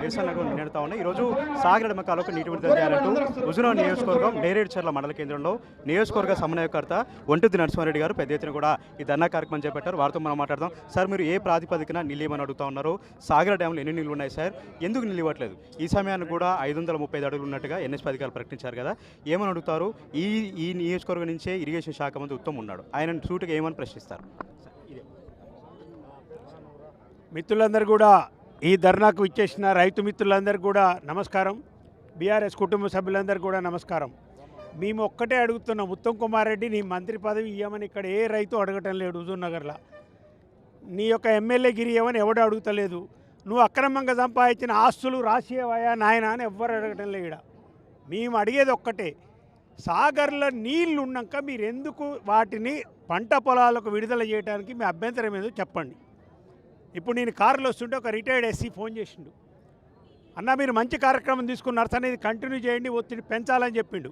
నిరసనకు నిన్నెడతా ఉన్నాయి. ఈరోజు సాగర్ ఎడమకాలకు నీటి విడుదల చేయాలంటూ హుజూరాబాద్ నియోజకవర్గం నేరేడుచర్ల మండల కేంద్రంలో నియోజకవర్గ సమన్వయకర్త ఒంటుది నరసింహారెడ్డి గారు పెద్ద ఎత్తున కూడా ఈ ధర్నా కార్యక్రమం చేపట్టారు. వారితో మనం మాట్లాడదాం. సార్, మీరు ఏ ప్రాతిపదికన నిలియమని అడుగుతా ఉన్నారు? సాగర్ డ్యాంలో ఎన్ని నీళ్ళు ఉన్నాయి సార్? ఎందుకు నిలివట్లేదు? ఈ సమయానికి కూడా 535 అడుగులు ఉన్నట్టుగా ఎన్ఎస్పీ అధికారులు ప్రకటించారు కదా, ఏమని అడుగుతారు? ఈ నియోజకవర్గం నుంచే ఇరిగేషన్ శాఖ మంత్రి ఉత్తమ్ ఉన్నాడు, ఆయన సూటుగా ఏమని ప్రశ్నిస్తారు? మిత్రులందరూ కూడా ఈ ధర్నాకు ఇచ్చేసిన రైతు మిత్రులందరూ కూడా నమస్కారం. బీఆర్ఎస్ కుటుంబ సభ్యులందరూ కూడా నమస్కారం. మేము ఒక్కటే అడుగుతున్నాం, ఉత్తమ్ కుమార్ రెడ్డి నీ మంత్రి పదవి ఇవ్వమని ఇక్కడ ఏ రైతు అడగటం లేడు. హుజూర్ నగర్లో నీ యొక్క ఎమ్మెల్యే గిరి ఇవ్వమని ఎవడు అడుగుతలేదు. నువ్వు అక్రమంగా సంపాదించిన ఆస్తులు రాసివయా నాయన అని ఎవ్వరు అడగటం లేడు. మేము అడిగేది ఒక్కటే, సాగర్లో నీళ్లు ఉన్నాక మీరు ఎందుకు వాటిని పంట పొలాలకు విడుదల చేయడానికి మీ అభ్యంతరం ఏదో చెప్పండి. ఇప్పుడు నేను కారులో వస్తుంటే ఒక రిటైర్డ్ ఎస్సీ ఫోన్ చేసిండు, అన్న మీరు మంచి కార్యక్రమం తీసుకున్నారు సార్, ఇది కంటిన్యూ చేయండి, ఒత్తిడి పెంచాలని చెప్పిండు.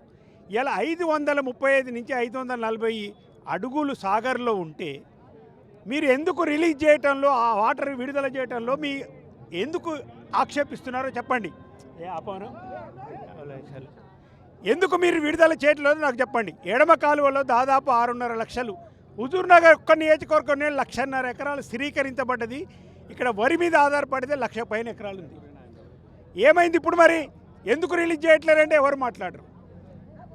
ఇలా 535 నుంచి 540 అడుగులు సాగర్లో ఉంటే మీరు ఎందుకు రిలీజ్ చేయటంలో, ఆ వాటర్ విడుదల చేయటంలో మీ ఎందుకు ఆక్షేపిస్తున్నారో చెప్పండి. ఎందుకు మీరు విడుదల చేయట్లేదో నాకు చెప్పండి. ఎడమ కాలువలో దాదాపు 6.5 లక్షలు, హుజూర్ నగర్ ఒక్క నియోజకవర్గం 1.5 ఎకరాలు స్థిరీకరించబడ్డది. ఇక్కడ వరి మీద ఆధారపడితే 1,00,000 పైన ఎకరాలు ఉంది. ఏమైంది ఇప్పుడు? మరి ఎందుకు రిలీజ్ చేయట్లేరంటే ఎవరు మాట్లాడరు.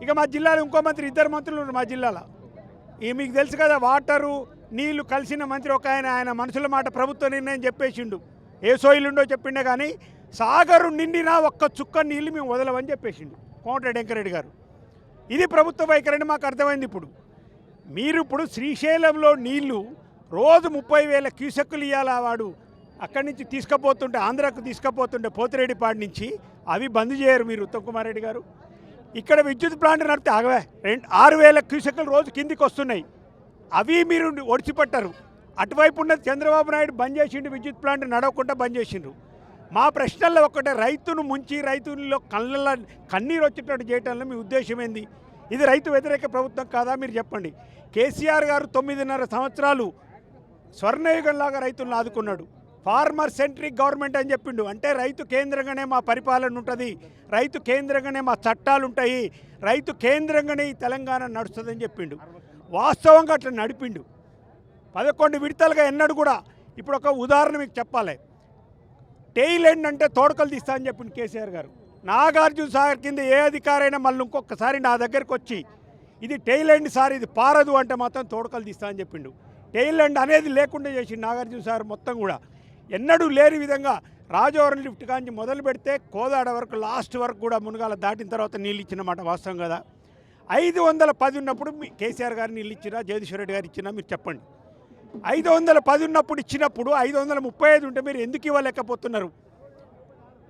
ఇక మా జిల్లాలో ఇంకో మంత్రి, 2 మంత్రులు ఉన్నారు మా జిల్లాలో. ఈ మీకు తెలుసు కదా, వాటరు నీళ్లు కలిసిన మంత్రి ఒక ఆయన మనుషుల మాట ప్రభుత్వ నిర్ణయం చెప్పేసిండు. ఏ సోయిలుండో చెప్పిండే కానీ సాగరు నిండినా ఒక్క చుక్క నీళ్ళు మేము వదలవని చెప్పేసిండు కోమటిరెడ్డి వెంకరెడ్డి గారు. ఇది ప్రభుత్వ వైఖరిని మాకు అర్థమైంది. మీరు ఇప్పుడు శ్రీశైలంలో నీళ్లు రోజు 30,000 క్యూసెక్కులు ఇవ్వాలి. వాడు అక్కడి నుంచి తీసుకుపోతుంటే, ఆంధ్రాకు తీసుకుపోతుంటే పోతిరెడ్డిపాడు నుంచి, అవి బంద్ చేయరు మీరు ఉత్తమ్ కుమార్ రెడ్డి గారు. ఇక్కడ విద్యుత్ ప్లాంట్ నడిపితే 6,000 క్యూసెక్కులు రోజు కిందికి వస్తున్నాయి, అవి మీరు ఒడిచిపట్టారు. అటువైపు ఉన్నది చంద్రబాబు నాయుడు బంద్ చేసిండు, విద్యుత్ ప్లాంట్ నడవకుండా బంద్ చేసిండ్రు. మా ప్రశ్నల్లో ఒక్కటే, రైతును ముంచి రైతుల్లో కన్నీరు వచ్చేటట్టు చేయడంలో మీ ఉద్దేశం ఏంది? ఇది రైతు వ్యతిరేక ప్రభుత్వం కాదా? మీరు చెప్పండి. కేసీఆర్ గారు 9.5 సంవత్సరాలు స్వర్ణయుగంలాగా రైతులను ఆదుకున్నాడు. ఫార్మర్ సెంట్రిక్ గవర్నమెంట్ అని చెప్పిండు. అంటే రైతు కేంద్రంగానే మా పరిపాలన ఉంటుంది, రైతు కేంద్రంగానే మా చట్టాలు ఉంటాయి, రైతు కేంద్రంగానే ఈ తెలంగాణ నడుస్తుందని చెప్పిండు. వాస్తవంగా అట్లా నడిపిండు. 11 విడతలుగా ఎన్నడూ కూడా. ఇప్పుడు ఒక ఉదాహరణ మీకు చెప్పాలి. టెయిల్ ఎండ్ అంటే తోడకలు తీస్తా అని చెప్పిండు కేసీఆర్ గారు. నాగార్జున సాగర్ కింద ఏ అధికారైనా మళ్ళీ ఇంకొకసారి నా దగ్గరికి వచ్చి ఇది టెయిల్ ఎండ్ సార్, ఇది పారదు అంటే మాత్రం తోడకలు తీస్తా అని చెప్పిండు. టెయిల్ ఎండ్ అనేది లేకుండా చేసిండు నాగార్జున సాగర్ మొత్తం కూడా. ఎన్నడూ లేని విధంగా రాజవరం లిఫ్ట్ కాంచి మొదలు పెడితే కోదాడ వరకు లాస్ట్ వరకు కూడా మునగాల దాటిన తర్వాత నీళ్ళు ఇచ్చినమాట వాస్తవం కదా. 510 ఉన్నప్పుడు మీ కేసీఆర్ గారు నీళ్ళు ఇచ్చినా, జగదీశ్వర్ రెడ్డి గారు ఇచ్చినా మీరు చెప్పండి. 510 ఉన్నప్పుడు ఇచ్చినప్పుడు 535 ఉంటే మీరు ఎందుకు ఇవ్వలేకపోతున్నారు?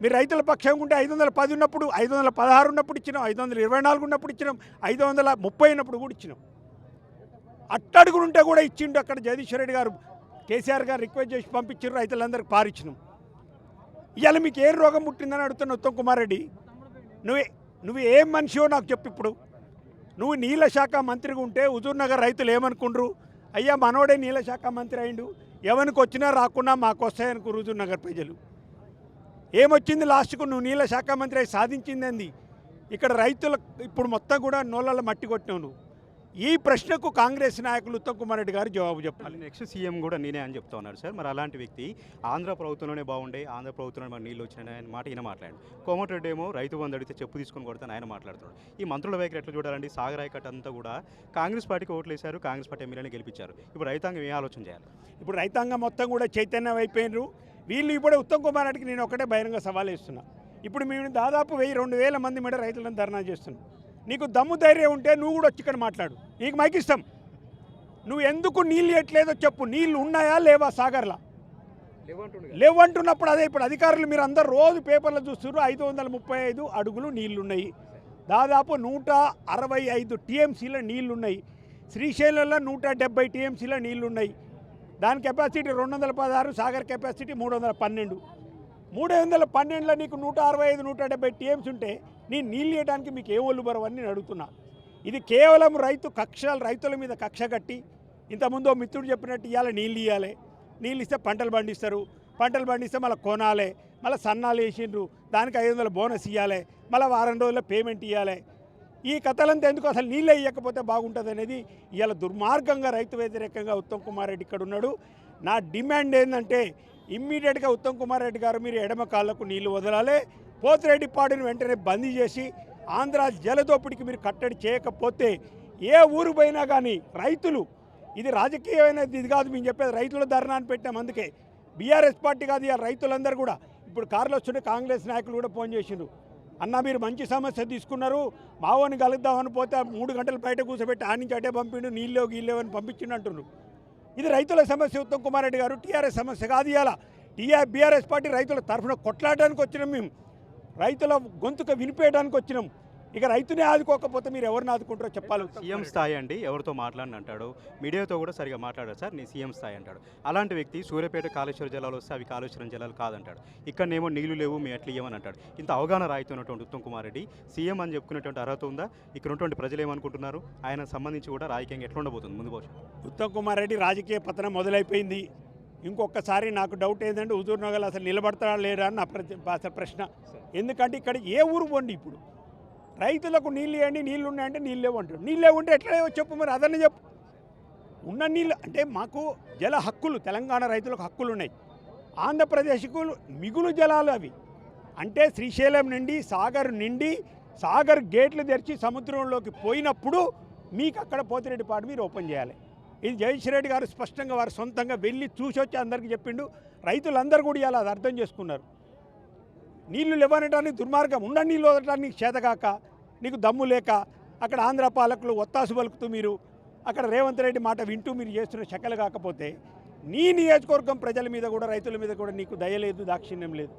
మీరు రైతుల పక్షం ఉంటే 510 ఉన్నప్పుడు, 516 ఉన్నప్పుడు ఇచ్చినాం, 524 ఉన్నప్పుడు ఇచ్చినాం, 530 ఉన్నప్పుడు కూడా ఇచ్చినాం. అట్టడుగునుంటే కూడా ఇచ్చిండు. అక్కడ జగదీశ్వర్ రెడ్డి గారు, కేసీఆర్ గారు రిక్వెస్ట్ చేసి పంపించారు, రైతులందరికీ పారిచ్చినాం. ఇవాళ మీకు ఏం రోగం పుట్టిందని అడుగుతున్న ఉత్తమ్ కుమార్ రెడ్డి, నువ్వు ఏం మనిషివో నాకు చెప్పు. ఇప్పుడు నువ్వు నీళ్ళ శాఖ మంత్రిగా ఉంటే హుజూర్ నగర్ రైతులు ఏమనుకుండ్రు? అయ్యా మనోడే నీళ్ళ శాఖ మంత్రి అయిండు, ఎవరికి వచ్చినా రాకున్నా మాకు వస్తాయనుకో హుజూర్ నగర్ ప్రజలు. ఏమొచ్చింది లాస్ట్కు? నువ్వు నీళ్ళ శాఖ మంత్రి అయి సాధించింది ఇక్కడ రైతులకు ఇప్పుడు మొత్తం కూడా నోళ్ళలో మట్టి కొట్టినావు నువ్వు. ఈ ప్రశ్నకు కాంగ్రెస్ నాయకులు ఉత్తమ్ కుమార్ రెడ్డి గారు జవాబు చెప్పాలి. నెక్స్ట్ సీఎం కూడా నేనే అని చెప్తా ఉన్నారు సార్. మరి అలాంటి వ్యక్తి ఆంధ్ర ప్రభుత్వంలోనే బాగుండే, ఆంధ్ర ప్రభుత్వంలో మరి నీళ్ళు వచ్చినాయి ఆయన మాట ఈయన మాట్లాడు. కోమటిరెడ్డి ఏమో రైతు బంధు అడిగితే చెప్పు తీసుకొని కొడతాను ఆయన మాట్లాడుతున్నాడు. ఈ మంత్రుల వైఖరి ఎట్లా చూడాలండి? సాగర్ ఆయకట్టు అంతా కూడా కాంగ్రెస్ పార్టీకి ఓట్లు వేశారు, కాంగ్రెస్ పార్టీ ఎమ్మెల్యేని గెలిపించారు. ఇప్పుడు రైతాంగం ఏ ఆలోచన చేయాలి? ఇప్పుడు రైతాంగం మొత్తం కూడా చైతన్యం అయిపోయినారు వీళ్ళు. ఇప్పుడు ఉత్తమ్ కుమార్ రెడ్డికి నేను ఒకటే బహిరంగ సవాల్ ఇస్తున్నా. ఇప్పుడు మేము దాదాపు 1,000-2,000 మంది మీద రైతులను ధర్నా చేస్తున్నాం. నీకు దమ్ము ధైర్యం ఉంటే నువ్వు కూడా వచ్చి ఇక్కడ మాట్లాడు, నీకు మైక్ ఇస్తాం. నువ్వు ఎందుకు నీళ్ళు ఇవ్వట్లేదో చెప్పు. నీళ్ళు ఉన్నాయా లేవా సాగర్లా? లేవంటున్నప్పుడు అదే ఇప్పుడు అధికారులు మీరు అందరు రోజు పేపర్లో చూస్తున్నారు, 535 అడుగులు నీళ్లున్నాయి, దాదాపు 165 టీఎంసీల నీళ్లున్నాయి. శ్రీశైలంలో 170 టీఎంసీల నీళ్లున్నాయి. దాని కెపాసిటీ 216, సాగర్ కెపాసిటీ 312. 312లో నీకు 165-170 టీఎంసీ ఉంటే నీ నీళ్ళు ఇవ్వడానికి మీకు ఏ ఒళ్ళు బరవని నేను అడుగుతున్నా. ఇది కేవలం రైతుల మీద కక్ష కట్టి, ఇంతకుముందు మిత్రుడు చెప్పినట్టు ఇవ్వాలి, నీళ్ళు ఇవ్వాలి, నీళ్ళు ఇస్తే పంటలు పండిస్తారు, పంటలు పండిస్తే మళ్ళీ కొనాలి, మళ్ళీ సన్నాలు వేసిండ్రు, దానికి 500 బోనస్ ఇవ్వాలి, మళ్ళీ వారం రోజుల్లో పేమెంట్ ఇవ్వాలి. ఈ కథలంతా ఎందుకు? అసలు నీళ్ళే ఇవ్వకపోతే బాగుంటుంది అనేది ఇవాళ దుర్మార్గంగా రైతు వ్యతిరేకంగా ఉత్తమ్ కుమార్ రెడ్డి ఇక్కడ ఉన్నాడు. నా డిమాండ్ ఏంటంటే ఇమ్మీడియట్గా ఉత్తమ్ కుమార్ రెడ్డి గారు మీరు ఎడమ కాళ్ళకు నీళ్లు వదలాలి. పోతిరెడ్డిపాడుని వెంటనే బందీ చేసి ఆంధ్ర జలదోపిడికి మీరు కట్టడి చేయకపోతే ఏ ఊరు పోయినా కానీ రైతులు, ఇది రాజకీయమైనది ఇది కాదు, మేము చెప్పేది రైతుల ధర్నాన్ని పెట్టాం. అందుకే బీఆర్ఎస్ పార్టీ కాదు, ఇవాళ రైతులందరూ కూడా ఇప్పుడు కార్లు వస్తుంటే కాంగ్రెస్ నాయకులు కూడా ఫోన్ చేసిండ్రు, అన్న మీరు మంచి సమస్య తీసుకున్నారు, మావోని కలుద్దామని పోతే 3 గంటలు బయట కూర్చోబెట్టి ఆ నుంచి అటే పంపిండు, నీళ్ళు గీళ్ళేవని పంపించిండు అంటున్నారు. ఇది రైతుల సమస్య. ఉత్తమ్ కుమార్ రెడ్డి గారు టీఆర్ఎస్ సమస్య కాదు. ఇవాళ బీఆర్ఎస్ పార్టీ రైతుల తరఫున కొట్లాడడానికి వచ్చినాం, మేము రైతుల గొంతుక వినిపేయడానికి వచ్చినాం. ఇక రైతునే ఆదుకోకపోతే మీరు ఎవరిని ఆదుకుంటారో చెప్పాలి. సీఎం స్థాయి అండి, ఎవరితో మాట్లాడిన అంటాడు, మీడియాతో కూడా సరిగా మాట్లాడారు సార్, నీ సీఎం స్థాయి అంటాడు. అలాంటి వ్యక్తి సూర్యాపేట కాళేశ్వర జలాలు వస్తే అవి కాళేశ్వరం జలాలు కాదంటాడు, ఇక్కడనేమో నీళ్లు లేవు మేము ఎట్లా ఇవ్వమని అంటాడు. ఇంత అవగాహన రాయితున్నటువంటి ఉత్తమ్ కుమార్ రెడ్డి సీఎం అని చెప్పుకునేటువంటి అర్హత ఉందా? ఇక్కడ ఉన్నటువంటి ప్రజలు ఏమనుకుంటున్నారు? ఆయనకు సంబంధించి కూడా రాజకీయంగా ఎట్లా ఉండబోతుంది ముందు భవిష్యత్తు? ఉత్తమ్ కుమార్ రెడ్డి రాజకీయ పతనం మొదలైపోయింది. ఇంకొకసారి నాకు డౌట్ ఏంటంటే హుజూర్ నగర్ అసలు నిలబడతాడా లేడా అని నా ప్రశ్న. ఎందుకంటే ఇక్కడ ఏ ఊరు పోండి, ఇప్పుడు రైతులకు నీళ్ళు ఇవ్వండి, నీళ్ళు ఉన్నాయంటే నీళ్ళు లేవు అంటాడు. నీళ్ళు లేవు ఉంటే ఎట్లా లేవో చెప్పు, మరి అదన్నీ చెప్పు. ఉన్న నీళ్ళు అంటే మాకు జల హక్కులు, తెలంగాణ రైతులకు హక్కులు ఉన్నాయి. ఆంధ్రప్రదేశ్కు మిగులు జలాలు అవి. అంటే శ్రీశైలం నుండి సాగర్ గేట్లు తెరిచి సముద్రంలోకి పోయినప్పుడు మీకు అక్కడ పోతిరెడ్డిపాడు మీరు ఓపెన్ చేయాలి. ఇది జగదీష్ రెడ్డి గారు స్పష్టంగా వారు సొంతంగా వెళ్ళి చూసి వచ్చి అందరికీ చెప్పిండు. రైతులందరూ కూడా ఇలా అది అర్థం చేసుకున్నారు. నీళ్లు లేవనటానికి దుర్మార్గం, ఉన్న నీళ్ళు వదలటానికి చేతగాక, నీకు దమ్ము లేక అక్కడ ఆంధ్ర పాలకులు ఒత్తాసు పలుకుతూ మీరు అక్కడ రేవంత్ రెడ్డి మాట వింటూ మీరు చేస్తున్న శకలు కాకపోతే నీ నియోజకవర్గం ప్రజల మీద కూడా రైతుల మీద కూడా నీకు దయలేదు, దాక్షిణ్యం లేదు.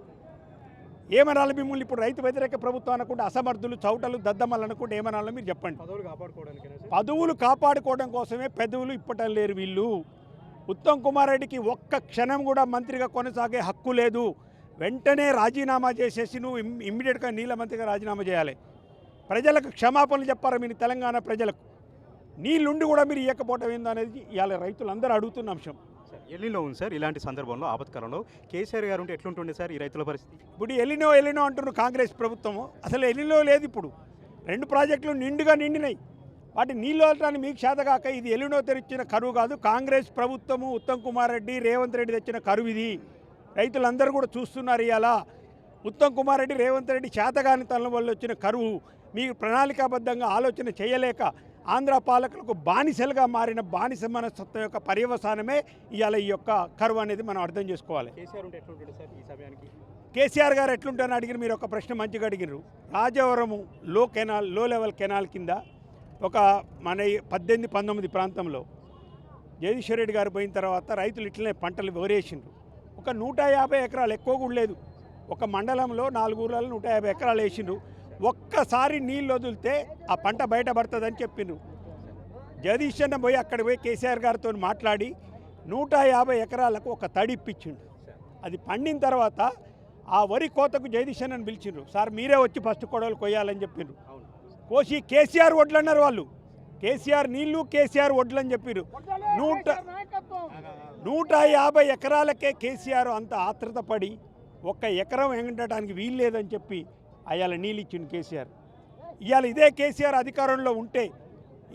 ఏమనాలి మిమ్మల్ని? ఇప్పుడు రైతు వ్యతిరేక ప్రభుత్వం అనకుండా అసమర్థులు, చౌటలు, దద్దమ్మలు అనుకుంటే ఏమనాలో మీరు చెప్పండి. పదవులు కాపాడుకోవడం కోసమే పెదవులు ఇప్పటం లేరు వీళ్ళు. ఉత్తమ్ కుమార్ రెడ్డికి ఒక్క క్షణం కూడా మంత్రిగా కొనసాగే హక్కు లేదు. వెంటనే రాజీనామా చేసేసి నువ్వు ఇమ్మీడియట్గా నీళ్ళ మంత్రిగా రాజీనామా చేయాలి. ప్రజలకు క్షమాపణలు చెప్పారా మీరు? తెలంగాణ ప్రజలకు నీళ్ళుండి కూడా మీరు ఇవ్వకపోవటం ఏందనేది ఇవాళ రైతులందరూ అడుగుతున్న అంశం. ఎల్లినో ఉంది సార్, ఇలాంటి సందర్భంలో ఆపత్కాలంలో కేసీఆర్ గారు ఉంటే ఎట్లుంటుండే సార్ ఈ రైతుల పరిస్థితి? ఇప్పుడు ఎల్లినో అంటున్నారు కాంగ్రెస్ ప్రభుత్వము. అసలు ఎల్లినో లేదు. ఇప్పుడు 2 ప్రాజెక్టులు నిండుగా నిండినాయి. వాటి నీళ్ళు వదలటానికి మీకు చేతగాక ఇది ఎల్లినో తెరిచిన కరువు కాదు. కాంగ్రెస్ ప్రభుత్వము, ఉత్తమ్ కుమార్ రెడ్డి, రేవంత్ రెడ్డి తెచ్చిన కరువు ఇది. రైతులందరూ కూడా చూస్తున్నారు. ఇవాళ ఉత్తమ్ కుమార్ రెడ్డి, రేవంత్ రెడ్డి చేతగాని తన వల్ల వచ్చిన కరువు. మీకు ప్రణాళికాబద్ధంగా ఆలోచన చేయలేక ఆంధ్ర పాలకులకు బానిసలుగా మారిన బానిస మనస్తత్వం యొక్క పర్యవసానమే ఇవాళ ఈ యొక్క కరువు అనేది మనం అర్థం చేసుకోవాలి. కేసీఆర్ ఉంటే ఎట్లుంటుంది సార్ ఈ సమయానికి? కేసీఆర్ గారు ఎట్లుంటారని అడిగిన మీరు ఒక ప్రశ్న మంచిగా అడిగినారు. రాజవరము లో లెవెల్ కెనాల్ కింద ఒక మన 18-19 ప్రాంతంలో జగదీష్ రెడ్డి గారు పోయిన తర్వాత రైతులు ఇట్లనే పంటలు వేరేసిండ్రు. ఒక 150 ఎకరాలు, ఎక్కువ కూడా లేదు, ఒక మండలంలో 4 ఊర్లలో 150 ఎకరాలు వేసిండ్రు. ఒక్కసారి నీళ్ళు వదిలితే ఆ పంట బయటపడుతుందని చెప్పిండ్రు. జగదీష్ అన్న పోయి అక్కడ పోయి కేసీఆర్ గారితో మాట్లాడి 150 ఎకరాలకు ఒక తడి ఇప్పించిండు. అది పండిన తర్వాత ఆ వరి కోతకు జగదీష్ అన్నని పిలిచిండ్రు. సార్ మీరే వచ్చి ఫస్ట్ కొడవలు కొయ్యాలని చెప్పిండ్రు. కోసి కేసీఆర్ వడ్లు అన్నారు వాళ్ళు. కేసీఆర్ నీళ్లు, కేసీఆర్ వడ్లు అని చెప్పారు. 150 ఎకరాలకే కేసీఆర్ అంత ఆత్రత పడి 1 ఎకరం ఎండటానికి వీలు లేదని చెప్పి అయ్యాల నీళ్ళు ఇచ్చిండు కేసీఆర్. ఇవాళ ఇదే కేసీఆర్ అధికారంలో ఉంటే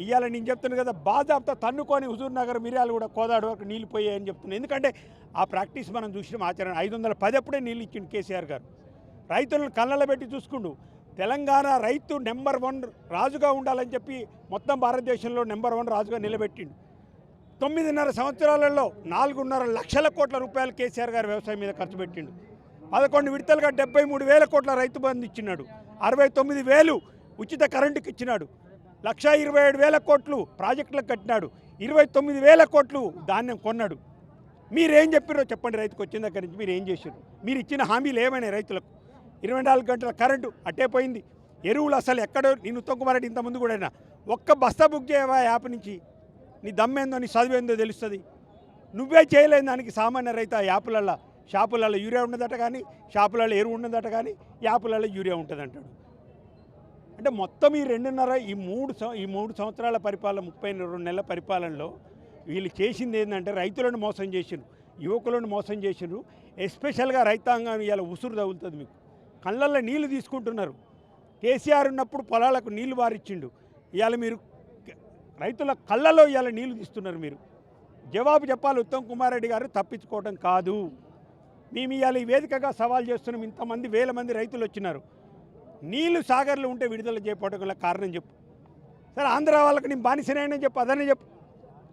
ఇవాళ నేను చెప్తున్నాను కదా, బాజాబ్తా తన్నుకొని హుజూర్ నగర్ మిర్యాలు కూడా కోదాడు వరకు నీళ్ళు పోయాయని చెప్తున్నాను. ఎందుకంటే ఆ ప్రాక్టీస్ మనం చూసినాం, ఆచరణ. 510 అప్పుడే నీళ్ళు ఇచ్చిండు కేసీఆర్ గారు. రైతులను కళ్ళలో పెట్టి చూసుకుండు. తెలంగాణ రైతు నెంబర్ 1 రాజుగా ఉండాలని చెప్పి మొత్తం భారతదేశంలో నెంబర్ 1 రాజుగా నిలబెట్టిండు. 9.5 సంవత్సరాలలో 4.5 లక్షల కోట్ల రూపాయలు కేసీఆర్ గారు వ్యవసాయం మీద ఖర్చు పెట్టిండు. 11 విడతలుగా 73,000 కోట్ల రైతు బంధు ఇచ్చినాడు. 69,000 ఉచిత కరెంటుకి ఇచ్చినాడు. 1,27,000 కోట్లు ప్రాజెక్టులకు కట్టినాడు. 29,000 కోట్లు ధాన్యం కొన్నాడు. మీరేం చెప్పారో చెప్పండి. రైతుకు వచ్చిన దగ్గర నుంచి మీరు ఏం చేశారు? మీరు ఇచ్చిన హామీలు ఏమైనా రైతులకు? 24 గంటల కరెంటు అట్టే పోయింది. ఎరువులు అసలు ఎక్కడో, నేను ఉత్తమ్ కుమార్ రెడ్డి ఇంతకుముందు కూడా అయినా ఒక్క బస్తా బుక్ చేయవా యాప్ నుంచి, నీ దమ్మేందో నీ చదివేందో తెలుస్తుంది. నువ్వే చేయలేని దానికి సామాన్య రైతు ఆ యాప్లల్లో, షాపులలో యూరియా ఉండదట కానీ, షాపులలో ఎరువు ఉండదట కానీ, యాప్లలో యూరియా ఉంటుంది అంటాడు. అంటే మొత్తం ఈ 2.5 ఈ 3 సంవత్సరాల పరిపాలన, 32 నెలల పరిపాలనలో వీళ్ళు చేసింది ఏంటంటే రైతులను మోసం చేసిండ్రు, యువకులను మోసం చేసిండ్రు. ఎస్పెషల్గా రైతాంగం ఇవాళ ఉసురు తగులుతుంది మీకు. కళ్ళల్లో నీళ్లు తీసుకుంటున్నారు. కేసీఆర్ ఉన్నప్పుడు పొలాలకు నీళ్లు వారిచ్చిండు. ఇవాళ మీరు రైతుల కళ్ళలో ఇవాళ నీళ్లు తీస్తున్నారు. మీరు జవాబు చెప్పాలి. ఉత్తమ్ కుమార్ రెడ్డి గారు తప్పించుకోవడం కాదు. మేము ఇవాళ ఈ వేదికగా సవాల్ చేస్తున్నాం. ఇంతమంది వేల మంది రైతులు వచ్చినారు. నీళ్లు సాగర్లు ఉంటే విడుదల చేయకపోవడం గల కారణం చెప్పు. సరే ఆంధ్ర వాళ్ళకి నేను బానిసనైనా చెప్పు,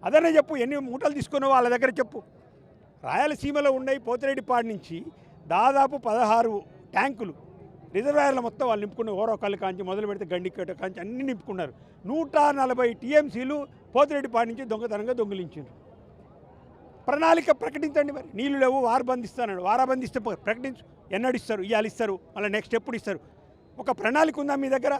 అదనే చెప్పు. ఎన్ని మూటలు తీసుకున్నావో వాళ్ళ దగ్గర చెప్పు. రాయలసీమలో ఉండే పోతిరెడ్డిపాడు నుంచి దాదాపు 16 ట్యాంకులు రిజర్వాయర్లు మొత్తం వాళ్ళు నింపుకున్నారు. ఓరోకల్లు కాంచి మొదలు పెడితే గండికట్ట కాంచి అన్నీ నింపుకున్నారు. 140 టీఎంసీలు పోతిరెడ్డిపాడు నుంచి దొంగతనంగా దొంగిలించారు. ప్రణాళిక ప్రకటించండి. మరి నీళ్ళు లేవు, వారు బంధిస్తాడు. వారా బంధిస్తే ప్రకటించు. ఎన్నడు ఇస్తారు? ఇవాళ ఇస్తారు, మళ్ళీ నెక్స్ట్ ఎప్పుడు ఇస్తారు? ఒక ప్రణాళిక ఉందా మీ దగ్గర?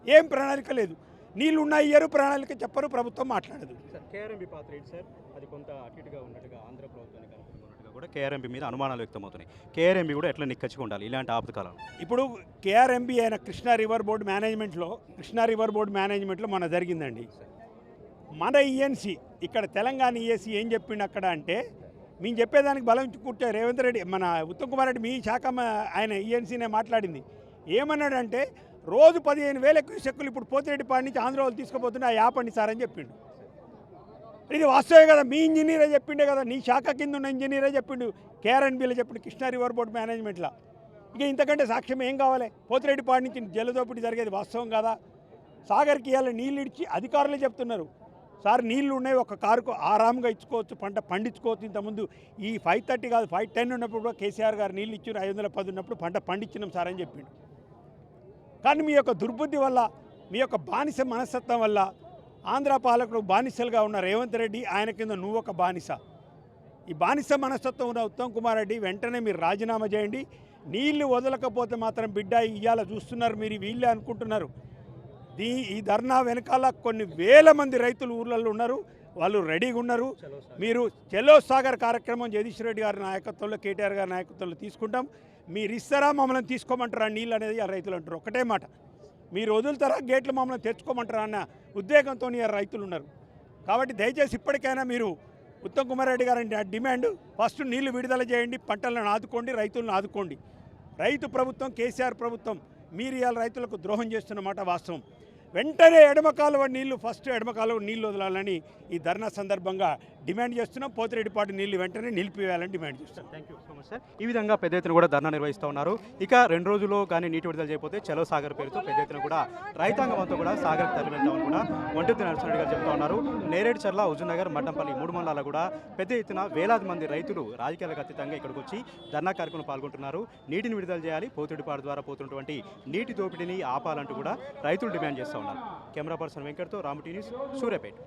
ఏం ప్రణాళిక లేదు. నీళ్ళు ఉన్నాయి, ఇయ్యరు, ప్రణాళిక చెప్పరు, ప్రభుత్వం మాట్లాడదు. కేఆర్ఎంబీ పాత్ర ఏంటి సార్? అది కొంత అటుగా ఉన్నట్టుగా ఆంధ్ర ప్రభుత్వానికి అనుకున్నట్టుగా కూడా కేఆర్ఎంబీ మీద అనుమానాలు వ్యక్తమవుతున్నాయి. కేఆర్ఎంబీ కూడా ఎట్లా నిక్కచ్చిగా ఉండాలి ఇలాంటి ఆపదకాలం? ఇప్పుడు కేఆర్ఎంబీ అయిన కృష్ణా రివర్ బోర్డు మేనేజ్మెంట్లో మన జరిగిందండి. మన ఈఎన్సీ ఇక్కడ తెలంగాణ ఈఎస్సీ ఏం చెప్పిండు అక్కడ అంటే, మేము చెప్పేదానికి బలం కూర్చో రేవంత్ రెడ్డి, మన ఉత్తమ్ కుమార్ రెడ్డి మీ శాఖ ఆయన ఈఎన్సీనే మాట్లాడింది. ఏమన్నాడంటే రోజు 15,000 క్యూసెక్కులు ఇప్పుడు పోతిరెడ్డిపాడు నుంచి ఆంధ్ర వాళ్ళు తీసుకుపోతున్నా యాపండి సార్ అని చెప్పిండు. ఇది వాస్తవే కదా. మీ ఇంజనీరే చెప్పిండే కదా, నీ శాఖ కింద ఉన్న ఇంజనీరే చెప్పిండు. కేఆర్ఎంబీలో చెప్పిండు, కృష్ణా రివర్ బోర్డు మేనేజ్మెంట్లో. ఇక ఇంతకంటే సాక్ష్యం ఏం కావాలి? పోతిరెడ్డిపాడు నుంచి జలదోపిడి జరిగేది వాస్తవం కాదా? సాగర్కి ఇవాళ నీళ్ళు ఇచ్చి అధికారులే చెప్తున్నారు, సార్ నీళ్లు ఉన్నాయి, ఒక కారుకు ఆరాంగా ఇచ్చుకోవచ్చు, పంట పండించుకోవచ్చు. ఇంతకుముందు ఈ 530 కాదు 510 ఉన్నప్పుడు కూడా కేసీఆర్ గారు నీళ్ళు ఇచ్చారు. 510 ఉన్నప్పుడు పంట పండించినాం సార్ అని చెప్పిండు. కానీ మీ యొక్క దుర్బుద్ధి వల్ల, మీ యొక్క బానిస మనస్తత్వం వల్ల ఆంధ్ర పాలకుడు బానిసలుగా ఉన్న రేవంత్ రెడ్డి, ఆయన కింద నువ్వు ఒక బానిస. ఈ బానిస మనస్తత్వం ఉన్న ఉత్తమ్ కుమార్ రెడ్డి వెంటనే మీరు రాజీనామా చేయండి. నీళ్లు వదలకపోతే మాత్రం బిడ్డ ఇవాళ చూస్తున్నారు మీరు, వీళ్ళే అనుకుంటున్నారు. ఈ ధర్నా వెనకాల కొన్ని వేల మంది రైతులు ఊర్లలో ఉన్నారు, వాళ్ళు రెడీగా ఉన్నారు. మీరు చెలో సాగర్ కార్యక్రమం జగదీష్ రెడ్డి గారి నాయకత్వంలో, కేటీఆర్ గారి నాయకత్వంలో తీసుకుంటాం. మీరు ఇస్తారా, మమ్మల్ని తీసుకోమంటారా నీళ్ళు అనేది ఆ రైతులు అంటారు. ఒకటే మాట, మీరు వదులుతారా గేట్లు మమ్మల్ని తెచ్చుకోమంటారా అన్న ఉద్వేగంతో రైతులు ఉన్నారు. కాబట్టి దయచేసి ఇప్పటికైనా మీరు ఉత్తమ్ కుమార్ రెడ్డి గారి డిమాండ్, ఫస్ట్ నీళ్లు విడుదల చేయండి, పంటలను ఆదుకోండి, రైతులను ఆదుకోండి. రైతు ప్రభుత్వం కేసీఆర్ ప్రభుత్వం, మీరు ఇవాళ రైతులకు ద్రోహం చేస్తున్నమాట వాస్తవం. వెంటనే ఎడమ కాలువ నీళ్లు, ఫస్ట్ ఎడమ కాలువ నీళ్లు వదలాలని ఈ ధర్నా సందర్భంగా డిమాండ్ చేస్తున్నాం. పోతిరెడ్డిపాడు నీళ్లు వెంటనే నిలిపివేయాలని డిమాండ్ చేస్తున్నాం. Thank you so much sir. ఈ విధంగా పెద్ద ఎత్తున కూడా ధర్నా నిర్వహిస్తూ ఉన్నారు. ఇక 2 రోజుల్లో కానీ నీటి విడుదల చేయకపోతే చలో సాగర్ పేరుతో పెద్ద ఎత్తున కూడా రైతాంగం అంతా కూడా సాగర్కి తరలించామని కూడా ఒంటెత్తి నరసింహరెడ్డి గారు చెప్తా ఉన్నారు. నేరేడుచర్ల, హుజూర్నగర్, మడ్డంపల్లి 3 మండలాల్లో కూడా పెద్ద ఎత్తున వేలాది మంది రైతులు రాజకీయాలకు అతీతంగా ఇక్కడికి వచ్చి ధర్నా కార్యక్రమంలో పాల్గొంటున్నారు. నీటిని విడుదల చేయాలి, పోతిరెడ్డిపాడు ద్వారా పోతున్నటువంటి నీటి దోపిడీని ఆపాలంటూ కూడా రైతులు డిమాండ్ చేస్తూ ఉన్నారు. కెమెరా పర్సన్ వెంకట్తో రాము టీ న్యూస్, సూర్యాపేట.